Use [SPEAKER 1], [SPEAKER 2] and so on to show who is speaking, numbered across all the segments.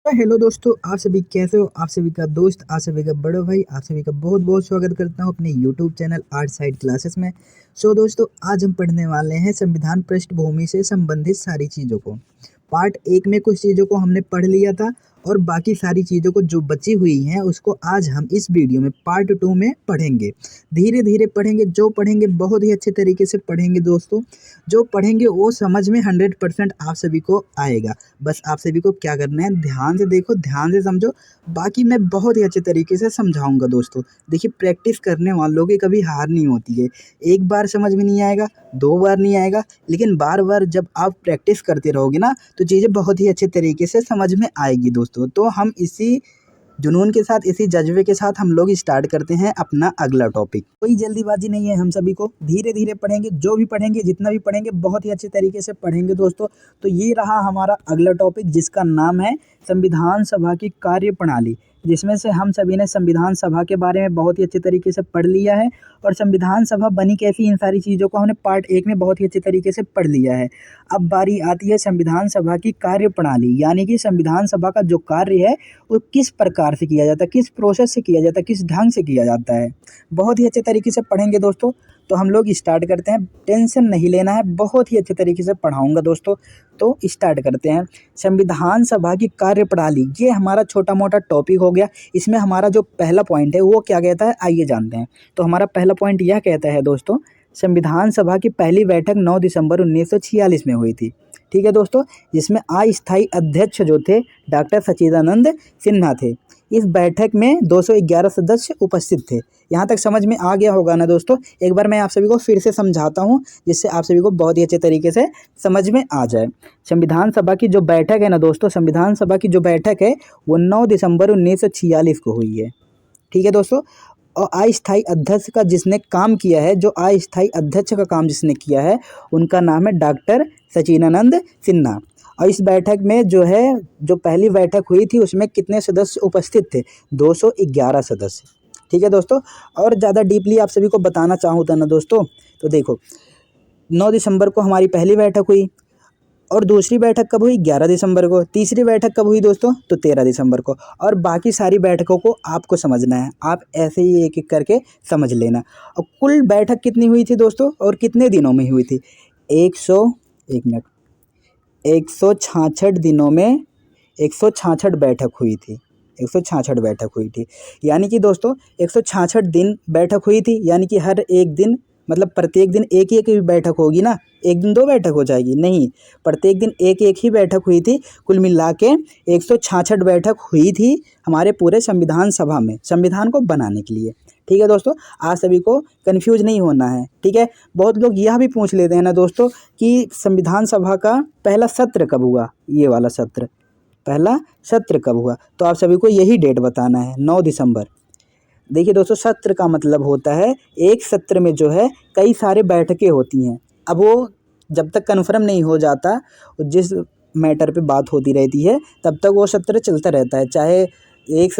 [SPEAKER 1] Hello दोस्तों, आप सभी कैसे हो। आप सभी का दोस्त, आप सभी का बड़ा भाई, आप सभी का बहुत बहुत स्वागत करता हूं अपने YouTube channel art side classes में। दोस्तों, आज हम पढ़ने वाले हैं संविधान पृष्ठभूमि से संबंधित सारी चीज़ों को। पार्ट 1 में कुछ चीज़ों को हमने पढ़ लिया था और बाकी सारी चीज़ों को जो बची हुई हैं उसको आज हम इस वीडियो में पार्ट 2 में पढ़ेंगे। धीरे धीरे पढ़ेंगे, जो पढ़ेंगे बहुत ही अच्छे तरीके से पढ़ेंगे दोस्तों। जो पढ़ेंगे वो समझ में 100% आप सभी को आएगा। बस आप सभी को क्या करना है, ध्यान से देखो, ध्यान से समझो। बाकी मैं बहुत ही अच्छे तरीके से समझाऊंगा दोस्तों। देखिए, प्रैक्टिस करने वालों की कभी हार नहीं होती है। एक बार समझ में नहीं आएगा, 2 बार नहीं आएगा, लेकिन बार बार जब आप प्रैक्टिस करते रहोगे ना तो चीज़ें बहुत ही अच्छे तरीके से समझ में आएगी दोस्तों। तो हम इसी जुनून के साथ, इसी जज्बे के साथ हम लोग स्टार्ट करते हैं अपना अगला टॉपिक। कोई जल्दीबाजी नहीं है, हम सभी को धीरे धीरे पढ़ेंगे। जो भी पढ़ेंगे, जितना भी पढ़ेंगे, बहुत ही अच्छे तरीके से पढ़ेंगे दोस्तों। तो ये रहा हमारा अगला टॉपिक, जिसका नाम है संविधान सभा की कार्यप्रणाली, जिसमें से हम सभी ने संविधान सभा के बारे में बहुत ही अच्छे तरीके से पढ़ लिया है और संविधान सभा बनी कैसी, इन सारी चीज़ों को हमने पार्ट 1 में बहुत ही अच्छे तरीके से पढ़ लिया है। अब बारी आती है संविधान सभा की कार्यप्रणाली, यानी कि संविधान सभा का जो कार्य है वो किस प्रकार से किया जाता है, किस प्रोसेस से किया जाता है, किस ढंग से किया जाता है। बहुत ही अच्छे तरीके से पढ़ेंगे दोस्तों। तो हम लोग स्टार्ट करते हैं। टेंशन नहीं लेना है, बहुत ही अच्छे तरीके से पढ़ाऊंगा दोस्तों। तो स्टार्ट करते हैं। संविधान सभा की कार्यप्रणाली, ये हमारा छोटा मोटा टॉपिक हो गया। इसमें हमारा जो पहला पॉइंट है वो क्या कहता है, आइए जानते हैं। तो हमारा पहला पॉइंट यह कहता है दोस्तों, संविधान सभा की पहली बैठक 9 दिसंबर 1946 में हुई थी। ठीक है दोस्तों, जिसमें अस्थायी अध्यक्ष जो थे डॉक्टर सच्चिदानंद सिन्हा थे। इस बैठक में 211 सदस्य उपस्थित थे। यहाँ तक समझ में आ गया होगा ना दोस्तों। एक बार मैं आप सभी को फिर से समझाता हूँ, जिससे आप सभी को बहुत ही अच्छे तरीके से समझ में आ जाए। संविधान सभा की जो बैठक है ना दोस्तों, संविधान सभा की जो बैठक है वो 9 दिसंबर 1946 को हुई है। ठीक है दोस्तों। और अस्थायी अध्यक्ष का जिसने काम किया है, जो अस्थायी अध्यक्ष का काम जिसने किया है, उनका नाम है डॉक्टर सच्चिदानंद सिन्हा। और इस बैठक में जो है, जो पहली बैठक हुई थी उसमें कितने सदस्य उपस्थित थे, 211 सदस्य। ठीक है दोस्तों। और ज़्यादा डीपली आप सभी को बताना चाहूँ तो ना दोस्तों, तो देखो, 9 दिसंबर को हमारी पहली बैठक हुई और दूसरी बैठक कब हुई, 11 दिसंबर को। तीसरी बैठक कब हुई दोस्तों, तो 13 दिसंबर को। और बाकी सारी बैठकों को आपको समझना है, आप ऐसे ही एक एक करके समझ लेना। और कुल बैठक कितनी हुई थी दोस्तों और कितने दिनों में हुई थी, 166 दिनों में 166 बैठक हुई थी। 166 बैठक हुई थी, यानी कि दोस्तों 166 दिन बैठक हुई थी। यानी कि हर एक दिन, मतलब प्रत्येक दिन एक एक ही बैठक होगी ना, एक दिन 2 बैठक हो जाएगी, नहीं, प्रत्येक दिन एक एक ही बैठक हुई थी। कुल मिला के 166 बैठक हुई थी हमारे पूरे संविधान सभा में, संविधान को बनाने के लिए। ठीक है दोस्तों, आप सभी को कन्फ्यूज नहीं होना है। ठीक है। बहुत लोग यह भी पूछ लेते हैं ना दोस्तों कि संविधान सभा का पहला सत्र कब हुआ, ये वाला सत्र, पहला सत्र कब हुआ, तो आप सभी को यही डेट बताना है, 9 दिसंबर। देखिए दोस्तों, सत्र का मतलब होता है एक सत्र में जो है कई सारे बैठकें होती हैं। अब वो जब तक कन्फर्म नहीं हो जाता, जिस मैटर पे बात होती रहती है, तब तक वो सत्र चलता रहता है। चाहे एक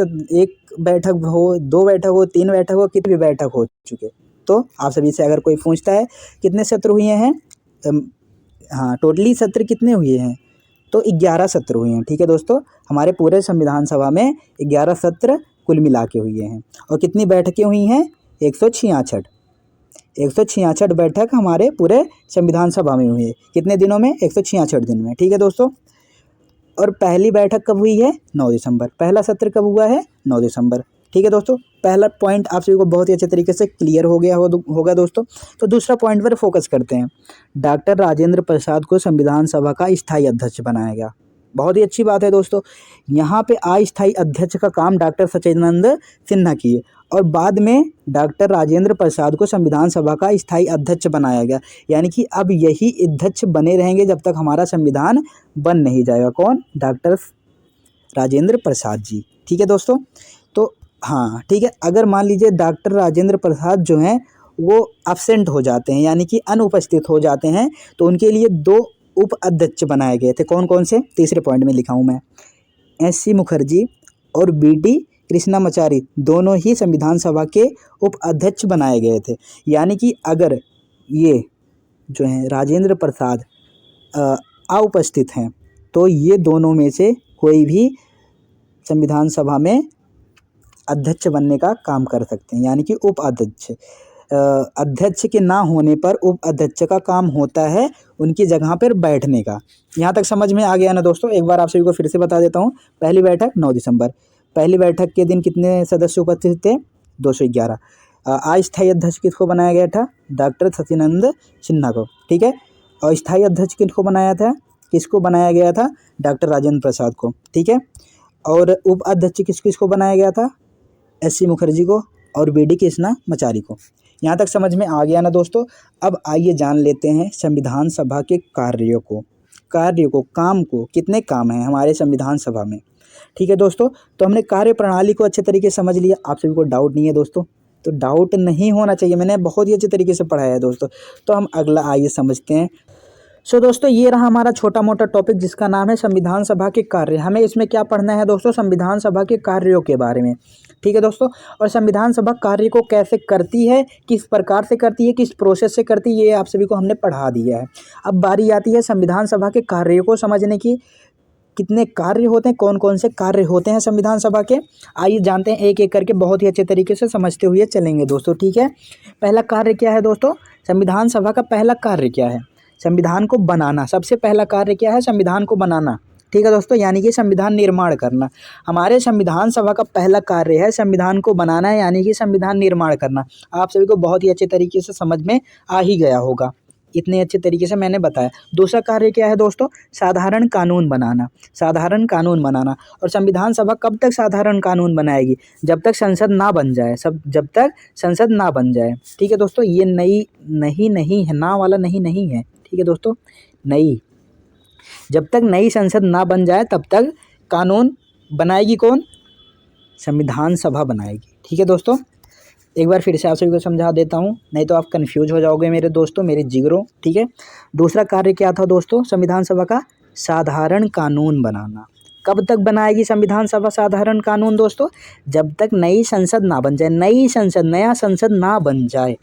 [SPEAKER 1] बैठक हो, 2 बैठक हो, 3 बैठक हो, कितनी भी बैठक हो चुके। तो आप सभी से अगर कोई पूछता है कितने सत्र हुए हैं, हाँ, टोटली सत्र कितने हुए हैं, तो 11 सत्र हुए हैं। ठीक है दोस्तों, हमारे पूरे संविधान सभा में 11 सत्र कुल मिला के हुए हैं। और कितनी बैठकें हुई हैं, 166 बैठक हमारे पूरे संविधान सभा में हुई है। कितने दिनों में, 166 दिन में। ठीक है दोस्तों। और पहली बैठक कब हुई है, 9 दिसंबर। पहला सत्र कब हुआ है, 9 दिसंबर। ठीक है दोस्तों, पहला पॉइंट आप सभी को बहुत ही अच्छे तरीके से क्लियर हो गया होगा दोस्तों। तो दूसरा पॉइंट पर फोकस करते हैं। डॉक्टर राजेंद्र प्रसाद को संविधान सभा का स्थायी अध्यक्ष बनाया गया। बहुत ही अच्छी बात है दोस्तों। यहाँ पे अस्थायी अध्यक्ष का काम डॉक्टर सच्चिदानंद सिन्हा किए और बाद में डॉक्टर राजेंद्र प्रसाद को संविधान सभा का स्थायी अध्यक्ष बनाया गया। यानी कि अब यही अध्यक्ष बने रहेंगे जब तक हमारा संविधान बन नहीं जाएगा। कौन, डॉक्टर राजेंद्र प्रसाद जी। ठीक है दोस्तों। तो हाँ, ठीक है, अगर मान लीजिए डॉक्टर राजेंद्र प्रसाद जो हैं वो अब्सेंट हो जाते हैं, यानी कि अनुपस्थित हो जाते हैं, तो उनके लिए 2 उप अध्यक्ष बनाए गए थे। कौन कौन से, तीसरे पॉइंट में लिखा हूँ मैं, एस.सी. मुखर्जी और बी.टी. कृष्णामाचारी, दोनों ही संविधान सभा के उप अध्यक्ष बनाए गए थे। यानी कि अगर ये जो हैं राजेंद्र प्रसाद अनुपस्थित हैं, तो ये दोनों में से कोई भी संविधान सभा में अध्यक्ष बनने का काम कर सकते हैं, यानी कि उपाध्यक्ष। अध्यक्ष के ना होने पर उपाध्यक्ष का काम होता है उनकी जगह पर बैठने का। यहाँ तक समझ में आ गया ना दोस्तों? एक बार आप सभी को फिर से बता देता हूँ। पहली बैठक 9 दिसंबर। पहली बैठक के दिन कितने सदस्य उपस्थित थे? 211। अस्थायी अध्यक्ष किसको बनाया गया था? डॉक्टर सत्यानंद सिन्हा को। ठीक है। और स्थायी अध्यक्ष किसको बनाया था? किसको बनाया गया था? डॉक्टर राजेंद्र प्रसाद को। ठीक है। और उपाध्यक्ष किसको बनाया गया था? एस.सी. मुखर्जी को और बी.डी. कृष्णामाचारी को। यहाँ तक समझ में आ गया ना दोस्तों? अब आइए जान लेते हैं संविधान सभा के कार्यों को, काम को। कितने काम हैं हमारे संविधान सभा में? ठीक है दोस्तों, तो हमने कार्य प्रणाली को अच्छे तरीके से समझ लिया। आप सभी को डाउट नहीं है दोस्तों? तो डाउट नहीं होना चाहिए, मैंने बहुत ही अच्छे तरीके से पढ़ाया है दोस्तों। तो हम अगला आइए समझते हैं। सो दोस्तों, ये रहा हमारा छोटा मोटा टॉपिक जिसका नाम है संविधान सभा के कार्य। हमें इसमें क्या पढ़ना है दोस्तों? संविधान सभा के कार्यों के बारे में। ठीक है दोस्तों, और संविधान सभा कार्य को कैसे करती है, किस प्रकार से करती है, किस प्रोसेस से करती है, ये आप सभी को हमने पढ़ा दिया है। अब बारी आती है संविधान सभा के कार्यों को समझने की। कितने कार्य होते हैं, कौन कौन से कार्य होते हैं संविधान सभा के? आइए जानते हैं एक एक करके, बहुत ही अच्छे तरीके से समझते हुए चलेंगे दोस्तों। ठीक है। पहला कार्य क्या है दोस्तों? संविधान सभा का पहला कार्य क्या है? संविधान को बनाना। सबसे पहला कार्य क्या है? संविधान को बनाना। ठीक है दोस्तों, यानी कि संविधान निर्माण करना। हमारे संविधान सभा का पहला कार्य है संविधान को बनाना, यानी कि संविधान निर्माण करना। आप सभी को बहुत ही अच्छे तरीके से समझ में आ ही गया होगा, इतने अच्छे तरीके से मैंने बताया। दूसरा कार्य क्या है दोस्तों? साधारण कानून बनाना। साधारण कानून बनाना। और संविधान सभा कब तक साधारण कानून बनाएगी? जब तक संसद ना बन जाए। जब तक संसद ना बन जाए। ठीक है दोस्तों, ये नहीं है, ना वाला नहीं है। ठीक है दोस्तों, नई। जब तक नई संसद ना बन जाए तब तक कानून बनाएगी कौन? संविधान सभा बनाएगी। ठीक है दोस्तों, एक बार फिर से आप सभी को समझा देता हूँ, नहीं तो आप कंफ्यूज हो जाओगे मेरे दोस्तों, मेरे जिगरों। ठीक है। दूसरा कार्य क्या था दोस्तों संविधान सभा का? साधारण कानून बनाना। कब तक बनाएगी संविधान सभा साधारण कानून दोस्तों? जब तक नई संसद ना बन जाए। नया संसद ना बन जाए।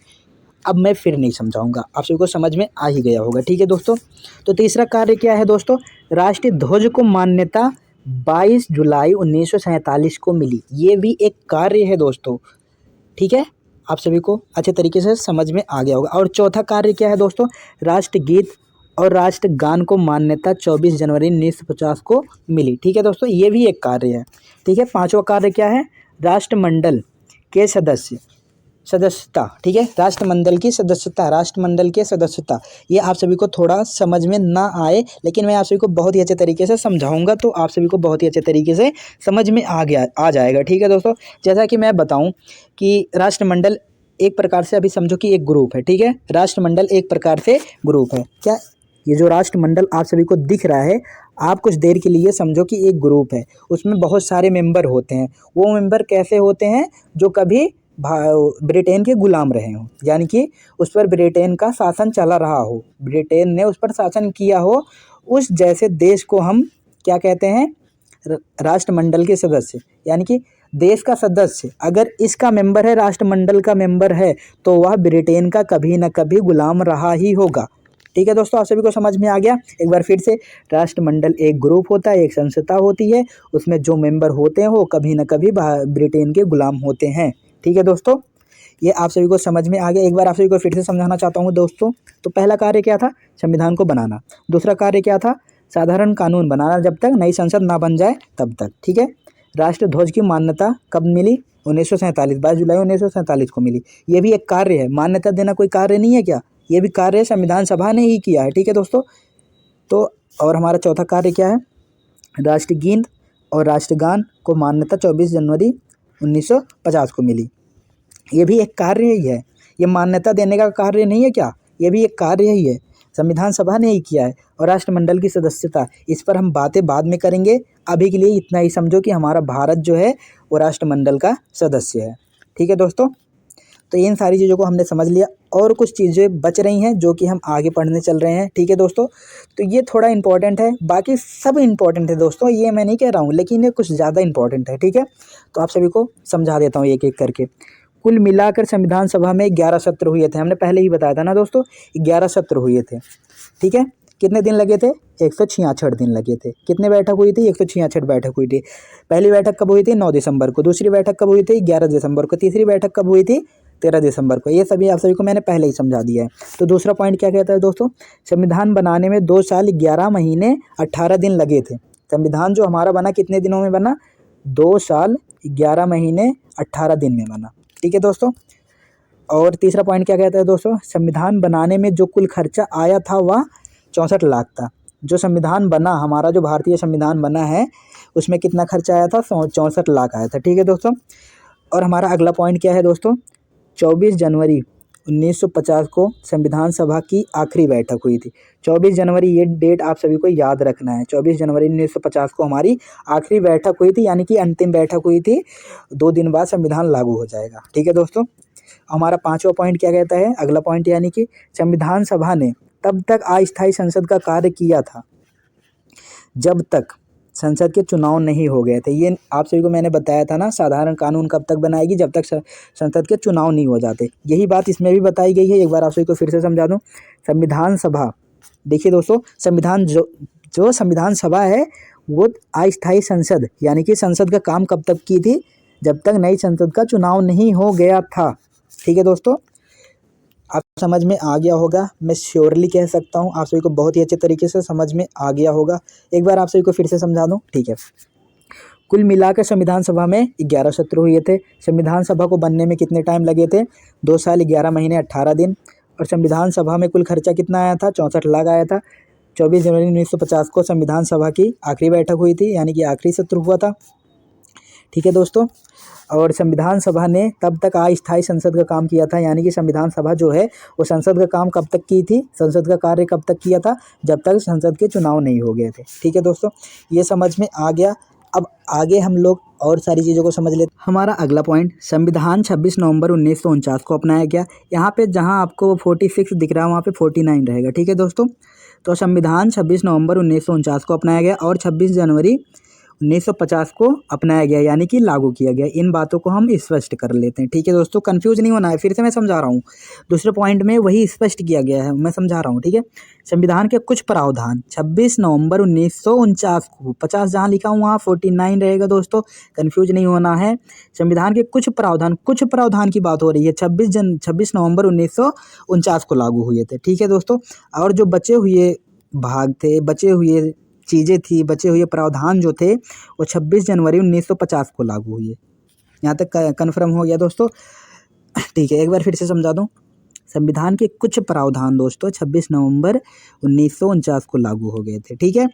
[SPEAKER 1] अब मैं फिर नहीं समझाऊंगा, आप सभी को समझ में आ ही गया होगा। ठीक है दोस्तों, तो तीसरा कार्य क्या है दोस्तों? राष्ट्रीय ध्वज को मान्यता 22 जुलाई 1947 को मिली। ये भी एक कार्य है दोस्तों। ठीक है, आप सभी को अच्छे तरीके से समझ में आ गया होगा। और चौथा कार्य क्या है दोस्तों? राष्ट्रगीत और राष्ट्रगान को मान्यता 24 जनवरी 1950 को मिली। ठीक है दोस्तों, ये भी एक कार्य है। ठीक है। पांचवा कार्य क्या है? राष्ट्रमंडल के सदस्यता। ठीक है, राष्ट्रमंडल की सदस्यता। ये आप सभी को थोड़ा समझ में ना आए, लेकिन मैं आप सभी को बहुत ही अच्छे तरीके से समझाऊंगा, तो आप सभी को बहुत ही अच्छे तरीके से समझ में आ जाएगा। ठीक है दोस्तों, जैसा कि मैं बताऊं कि राष्ट्रमंडल एक प्रकार से, अभी समझो कि एक ग्रुप है। ठीक है, राष्ट्रमंडल एक प्रकार से ग्रुप है। क्या ये जो राष्ट्रमंडल आप सभी को दिख रहा है, आप कुछ देर के लिए समझो कि एक ग्रुप है, उसमें बहुत सारे मेंबर होते हैं। वो मेंबर कैसे होते हैं? जो कभी ब्रिटेन के गुलाम रहे हों, यानी कि उस पर ब्रिटेन का शासन चला रहा हो, ब्रिटेन ने उस पर शासन किया हो, उस जैसे देश को हम क्या कहते हैं? राष्ट्रमंडल के सदस्य। यानी कि देश का सदस्य अगर इसका मेंबर है, राष्ट्रमंडल का मेंबर है, तो वह ब्रिटेन का कभी ना कभी गुलाम रहा ही होगा। ठीक है दोस्तों, आप सभी को समझ में आ गया? एक बार फिर से, राष्ट्रमंडल एक ग्रुप होता है, एक संस्था होती है, उसमें जो मेंबर होते हैं वो कभी ना कभी ब्रिटेन के गुलाम होते हैं। ठीक है दोस्तों, ये आप सभी को समझ में आ गया। एक बार आप सभी को फिर से समझाना चाहता हूँ दोस्तों। तो पहला कार्य क्या था? संविधान को बनाना। दूसरा कार्य क्या था? साधारण कानून बनाना, जब तक नई संसद ना बन जाए तब तक। ठीक है। राष्ट्र ध्वज की मान्यता कब मिली? 1947, 22 जुलाई 1947 को मिली। ये भी एक कार्य है। मान्यता देना कोई कार्य नहीं है क्या? ये भी कार्य संविधान सभा ने ही किया है। ठीक है दोस्तों, तो और हमारा चौथा कार्य क्या है? राष्ट्रगीत और राष्ट्रगान को मान्यता 24 जनवरी 1950 को मिली। ये भी एक कार्य ही है। ये मान्यता देने का कार्य नहीं है क्या? ये भी एक कार्य ही है, संविधान सभा ने ही किया है। और राष्ट्रमंडल की सदस्यता, इस पर हम बातें बाद में करेंगे। अभी के लिए इतना ही समझो कि हमारा भारत जो है वो राष्ट्रमंडल का सदस्य है। ठीक है दोस्तों, तो इन सारी चीज़ों को हमने समझ लिया, और कुछ चीज़ें बच रही हैं जो कि हम आगे पढ़ने चल रहे हैं। ठीक है दोस्तों, तो ये थोड़ा इंपॉर्टेंट है, बाकी सब इंपॉर्टेंट है दोस्तों, ये मैं नहीं कह रहा हूँ, लेकिन ये कुछ ज़्यादा इंपॉर्टेंट है। ठीक है, तो आप सभी को समझा देता हूँ एक एक करके। कुल मिलाकर संविधान सभा में 11 सत्र हुए थे। हमने पहले ही बताया था ना दोस्तों, 11 सत्र हुए थे। ठीक है, कितने दिन लगे थे? 166 दिन लगे थे। कितने बैठक हुई थी? 166 बैठक हुई थी। पहली बैठक कब हुई थी? 9 दिसंबर को। दूसरी बैठक कब हुई थी? 11 दिसंबर को। तीसरी बैठक कब हुई थी? 13 दिसंबर को। ये सभी आप सभी को मैंने पहले ही समझा दिया है। तो दूसरा पॉइंट क्या कहता है दोस्तों? संविधान बनाने में 2 साल 11 महीने 18 दिन लगे थे। संविधान जो हमारा बना कितने दिनों में बना? 2 साल 11 महीने 18 दिन में बना। ठीक है दोस्तों। और तीसरा पॉइंट क्या कहता है दोस्तों? संविधान बनाने में जो कुल खर्चा आया था वह 64 लाख था। जो संविधान बना, हमारा जो भारतीय संविधान बना है, उसमें कितना खर्चा आया था? 64 लाख आया था। ठीक है दोस्तों। और हमारा अगला पॉइंट क्या है दोस्तों? 24 जनवरी 1950 को संविधान सभा की आखिरी बैठक हुई थी। 24 जनवरी, ये डेट आप सभी को याद रखना है। 24 जनवरी 1950 को हमारी आखिरी बैठक हुई थी, यानी कि अंतिम बैठक हुई थी। 2 दिन बाद संविधान लागू हो जाएगा। ठीक है दोस्तों। हमारा 5वां पॉइंट क्या कहता है? अगला पॉइंट, यानी कि संविधान सभा ने तब तक अस्थायी संसद का कार्य किया था जब तक संसद के चुनाव नहीं हो गए थे। ये आप सभी को मैंने बताया था ना, साधारण कानून कब तक बनाएगी? जब तक संसद के चुनाव नहीं हो जाते। यही बात इसमें भी बताई गई है। एक बार आप सभी को फिर से समझा दूं। संविधान सभा, देखिए दोस्तों, संविधान जो संविधान सभा है वो अस्थायी संसद, यानी कि संसद का काम कब तक की थी? जब तक नई संसद का चुनाव नहीं हो गया था। ठीक है दोस्तों। आप समझ में आ गया होगा, मैं श्योरली कह सकता हूँ आप सभी को बहुत ही अच्छे तरीके से समझ में आ गया होगा। एक बार आप सभी को फिर से समझा दूँ। ठीक है। कुल मिलाकर संविधान सभा में 11 सत्र हुए थे। संविधान सभा को बनने में कितने टाइम लगे थे? 2 साल 11 महीने 18 दिन। और संविधान सभा में कुल खर्चा कितना आया था? 64 लाख आया था। 24 जनवरी 1950 को संविधान सभा की आखिरी बैठक हुई थी, यानी कि आखिरी सत्र हुआ था। ठीक है दोस्तों। और संविधान सभा ने तब तक अस्थायी संसद का काम किया था, यानी कि संविधान सभा जो है वो संसद का काम कब तक की थी? संसद का कार्य कब तक किया था? जब तक संसद के चुनाव नहीं हो गए थे। ठीक है दोस्तों, ये समझ में आ गया। अब आगे हम लोग और सारी चीज़ों को समझ लेते। हमारा अगला पॉइंट, संविधान 26 नवंबर 1949 को अपनाया गया। यहाँ पे जहाँ आपको 46 दिख रहा है वहाँ पे 49 रहेगा। ठीक है दोस्तों। तो संविधान 26 नवंबर 1949 को अपनाया गया और 26 जनवरी 1950 को अपनाया गया, यानी कि लागू किया गया। इन बातों को हम स्पष्ट कर लेते हैं। ठीक है दोस्तों, कंफ्यूज नहीं होना है, फिर से मैं समझा रहा हूँ। दूसरे पॉइंट में वही स्पष्ट किया गया है, मैं समझा रहा हूँ। ठीक है। संविधान के कुछ प्रावधान 26 नवंबर 1949 को, 50 जहाँ लिखा हूँ वहाँ 49 रहेगा दोस्तों, कंफ्यूज नहीं होना है। संविधान के कुछ प्रावधान की बात हो रही है। 26 नवंबर 1949 को लागू हुए थे। ठीक है दोस्तों। और जो बचे हुए भाग थे, बचे हुए चीज़ें थी, बचे हुए प्रावधान जो थे वो 26 जनवरी 1950 को लागू हुए। यहाँ तक कन्फर्म हो गया दोस्तों। ठीक है, एक बार फिर से समझा दूँ। संविधान के कुछ प्रावधान दोस्तों 26 नवंबर 1949 को लागू हो गए थे। ठीक है।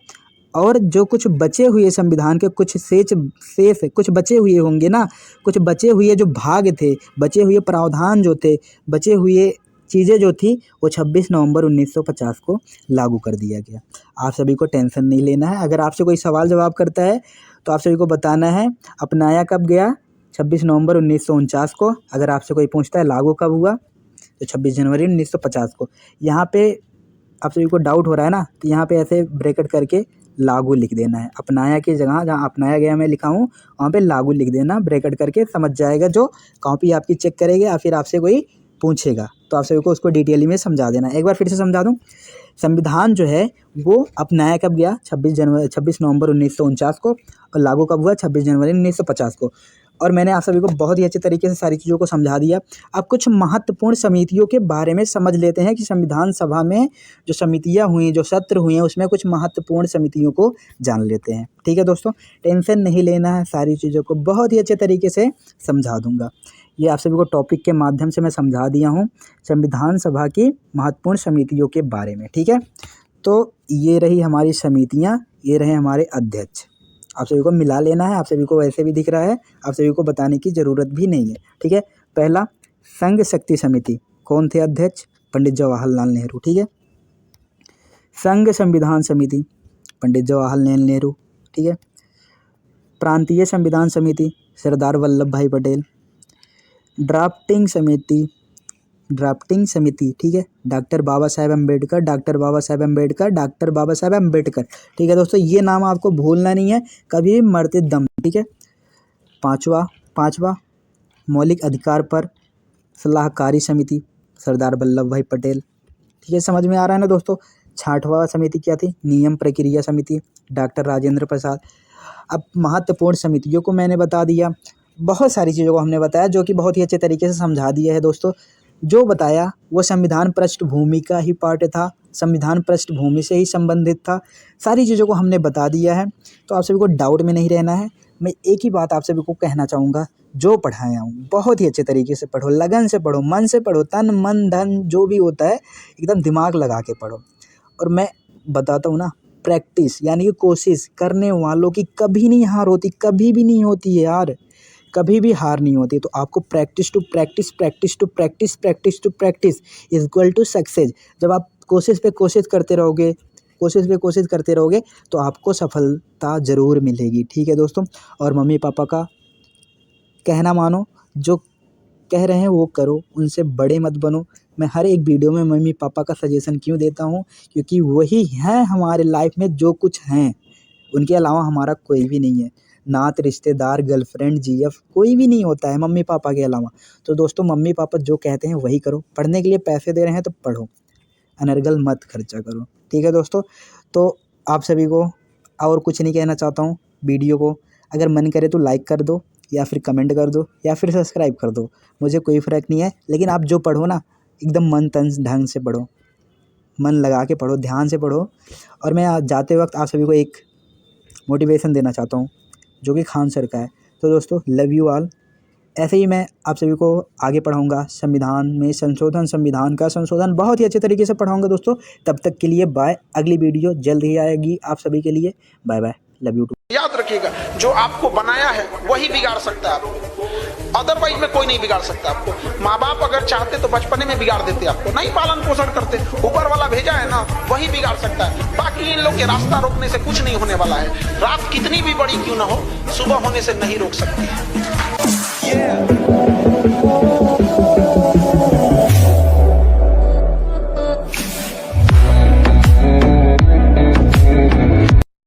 [SPEAKER 1] और जो कुछ बचे हुए संविधान के कुछ शेष कुछ बचे हुए होंगे ना, कुछ बचे हुए जो भाग थे, बचे हुए प्रावधान जो थे, बचे हुए चीज़ें जो थी वो 26 नवंबर 1950 को लागू कर दिया गया। आप सभी को टेंशन नहीं लेना है। अगर आपसे कोई सवाल जवाब करता है तो आप सभी को बताना है अपनाया कब गया? 26 नवंबर 1949 को। अगर आपसे कोई पूछता है लागू कब हुआ, तो 26 जनवरी 1950 को। यहाँ पे आप सभी को डाउट हो रहा है ना, तो यहाँ पे ऐसे ब्रैकेट करके लागू लिख देना है। अपनाया की जगह जहाँ अपनाया गया मैं लिखा हूँ वहाँ पे लागू लिख देना, ब्रैकेट करके। समझ जाएगा जो कॉपी आपकी चेक करेगा या फिर आपसे कोई पूछेगा तो आप सभी को उसको डिटेली में समझा देना। एक बार फिर से समझा दूँ। संविधान जो है वो अपनाया कब गया? 26 नवंबर 1949 को। और लागू कब हुआ? 26 जनवरी 1950 को। और मैंने आप सभी को बहुत ही अच्छे तरीके से सारी चीज़ों को समझा दिया। अब कुछ महत्वपूर्ण समितियों के बारे में समझ लेते हैं कि संविधान सभा में जो समितियां हुई, जो सत्र हुए हैं, उसमें कुछ महत्वपूर्ण समितियों को जान लेते हैं। ठीक है दोस्तों, टेंशन नहीं लेना है, सारी चीज़ों को बहुत ही अच्छे तरीके से समझा दूंगा। ये आप सभी को टॉपिक के माध्यम से मैं समझा दिया हूँ संविधान सभा की महत्वपूर्ण समितियों के बारे में। ठीक है। तो ये रही हमारी समितियाँ, ये रहे हमारे अध्यक्ष। आप सभी को मिला लेना है, आप सभी को वैसे भी दिख रहा है, आप सभी को बताने की ज़रूरत भी नहीं है। ठीक है। पहला, संघ शक्ति समिति, कौन थे अध्यक्ष? पंडित जवाहरलाल नेहरू। ठीक है। संघ संविधान समिति, पंडित जवाहरलाल नेहरू। ठीक है। प्रांतीय संविधान समिति, सरदार वल्लभ भाई पटेल। ड्राफ्टिंग समिति, ठीक है, डॉक्टर बाबा साहेब अम्बेडकर। ठीक है दोस्तों, ये नाम आपको भूलना नहीं है कभी मरते दम। ठीक है। पांचवा मौलिक अधिकार पर सलाहकारी समिति, सरदार वल्लभ भाई पटेल। ठीक है, समझ में आ रहा है ना दोस्तों। 60वां समिति क्या थी? नियम प्रक्रिया समिति, डॉक्टर राजेंद्र प्रसाद। अब महत्वपूर्ण समितियों को मैंने बता दिया, बहुत सारी चीज़ों को हमने बताया जो कि बहुत ही अच्छे तरीके से समझा दिया है दोस्तों। जो बताया वो संविधान पृष्ठभूमि का ही पार्ट था, संविधान पृष्ठभूमि से ही संबंधित था, सारी चीज़ों को हमने बता दिया है। तो आप सभी को डाउट में नहीं रहना है। मैं एक ही बात आप सभी को कहना चाहूँगा, जो पढ़ाया हूँ बहुत ही अच्छे तरीके से पढ़ो, लगन से पढ़ो, मन से पढ़ो, तन मन धन जो भी होता है एकदम दिमाग लगा के पढ़ो। और मैं बताता हूँ ना, प्रैक्टिस यानी कि कोशिश करने वालों की कभी नहीं हार होती, कभी भी नहीं होती है यार, कभी भी हार नहीं होती। तो आपको practice to practice, practice to practice, practice to practice is equal to success. जब आप कोशिश पे कोशिश करते रहोगे, कोशिश पे कोशिश करते रहोगे तो आपको सफलता ज़रूर मिलेगी। ठीक है दोस्तों। और मम्मी पापा का कहना मानो, जो कह रहे हैं वो करो, उनसे बड़े मत बनो। मैं हर एक वीडियो में मम्मी पापा का सजेशन क्यों देता हूँ? क्योंकि वही हैं हमारे लाइफ में जो कुछ हैं, उनके अलावा हमारा कोई भी नहीं है। नात, रिश्तेदार, गर्लफ्रेंड, जीएफ कोई भी नहीं होता है मम्मी पापा के अलावा। तो दोस्तों मम्मी पापा जो कहते हैं वही करो। पढ़ने के लिए पैसे दे रहे हैं तो पढ़ो, अनर्गल मत खर्चा करो। ठीक है दोस्तों। तो आप सभी को और कुछ नहीं कहना चाहता हूँ। वीडियो को अगर मन करे तो लाइक कर दो, या फिर कमेंट कर दो, या फिर सब्सक्राइब कर दो, मुझे कोई फ़र्क नहीं है। लेकिन आप जो पढ़ो ना, एकदम मन तन ढंग से पढ़ो, मन लगा के पढ़ो, ध्यान से पढ़ो। और मैं आज जाते वक्त आप सभी को एक मोटिवेशन देना चाहता हूँ जो कि खान सर का है। तो दोस्तों लव यू ऑल। ऐसे ही मैं आप सभी को आगे पढ़ाऊँगा संविधान में संशोधन, संविधान का संशोधन बहुत ही अच्छे तरीके से पढ़ाऊँगा दोस्तों। तब तक के लिए बाय। अगली वीडियो जल्द ही आएगी आप सभी के लिए। Bye bye, love you too.
[SPEAKER 2] याद रखिएगा, जो आपको बनाया है वही बिगाड़ सकता है आपको, अदरवाइज में कोई नहीं बिगाड़ सकता आपको। माँ बाप अगर चाहते तो बचपने में बिगाड़ देते आपको, नहीं पालन पोषण करते, ऊपर वाला भेजा है ना वही बिगाड़ सकता है। बाकी इन लोग के रास्ता रोकने से कुछ नहीं होने वाला है। रात कितनी भी बड़ी क्यों ना हो, सुबह होने से नहीं रोक सकती है।